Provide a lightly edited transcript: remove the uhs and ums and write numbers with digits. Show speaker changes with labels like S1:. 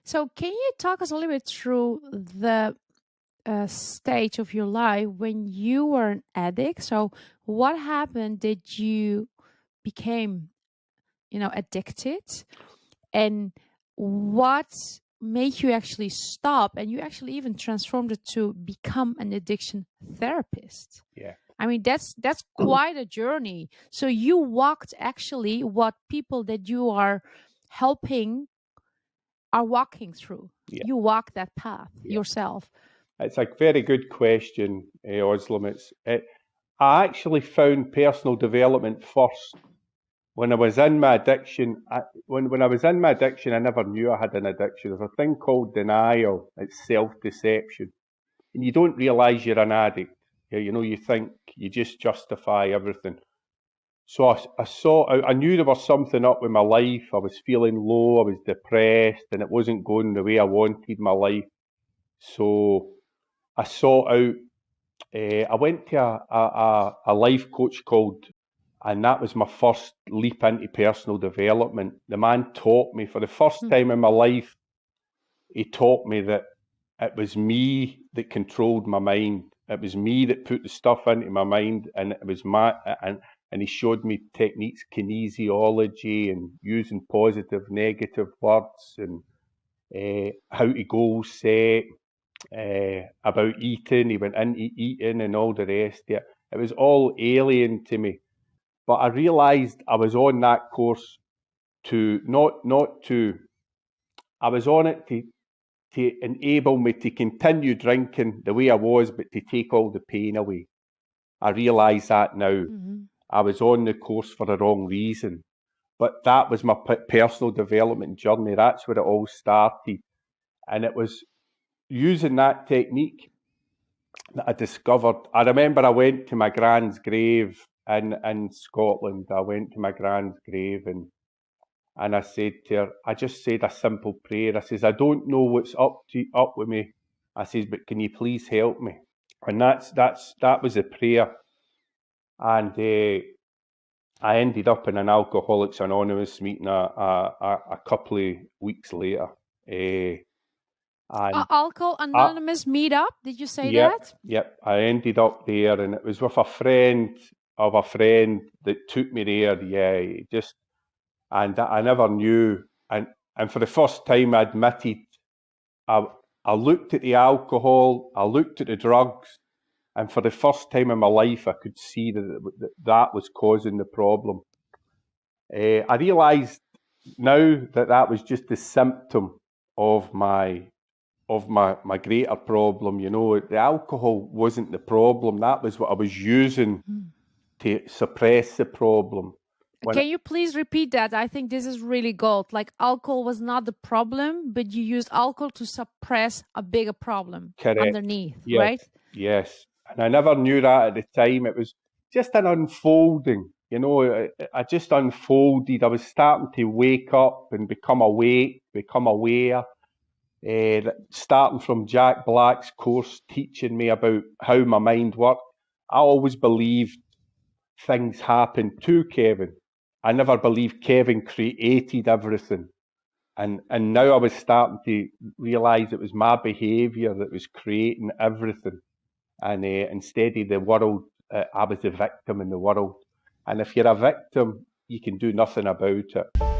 S1: So can you talk us a little bit through the stage of your life when you were an addict? So what happened that you became, addicted, and what made you actually stop, and you actually even transformed it to become an addiction therapist?
S2: Yeah.
S1: I mean, that's quite a journey. So you walked actually what people that you are helping are walking through.
S2: Yeah.
S1: You walk that path yourself.
S2: It's a very good question, Özlem. I actually found personal development first. When I was in my addiction, when I was in my addiction, I never knew I had an addiction. There's a thing called denial. It's self-deception. And you don't realise you're an addict. You think you just justify everything. So I knew there was something up with my life. I was feeling low, I was depressed, and it wasn't going the way I wanted my life. So I sought out, I went to a life coach and that was my first leap into personal development. The man taught me for the first time in my life, he taught me that it was me that controlled my mind. It was me that put the stuff into my mind, and it was and he showed me techniques, kinesiology, and using positive, negative words, and how to goal set, about eating. He went into eating and all the rest of it. It was all alien to me. But I realised I was on that course to I was on it to enable me to continue drinking the way I was, but to take all the pain away. I realise that now. I was on the course for the wrong reason. But that was my personal development journey. That's where it all started. And it was using that technique that I discovered. I remember I went to my grand's grave in Scotland. I went to my grand's grave and I said to her, I just said a simple prayer. I says, I don't know what's up with me. I says, but can you please help me? And that was a prayer. And I ended up in an Alcoholics Anonymous meeting a couple of weeks later.
S1: Alcohol Anonymous meetup, did you say that?
S2: Yep. I ended up there, and it was with a friend of a friend that took me there. Yeah, and I never knew. And for the first time, I admitted, I looked at the alcohol, I looked at the drugs, and for the first time in my life, I could see that was causing the problem. I realised now that was just a symptom of my greater problem. The alcohol wasn't the problem. That was what I was using to suppress the problem.
S1: Can you please repeat that? I think this is really gold. Like, alcohol was not the problem, but you used alcohol to suppress a bigger problem underneath,
S2: yes,
S1: right?
S2: Yes. And I never knew that at the time. It was just an unfolding. I just unfolded. I was starting to wake up and become awake, become aware. Starting from Jack Black's course, teaching me about how my mind worked. I always believed things happened to Kevin. I never believed Kevin created everything. And now I was starting to realise it was my behaviour that was creating everything. And instead of the world, I was the victim in the world. And if you're a victim, you can do nothing about it.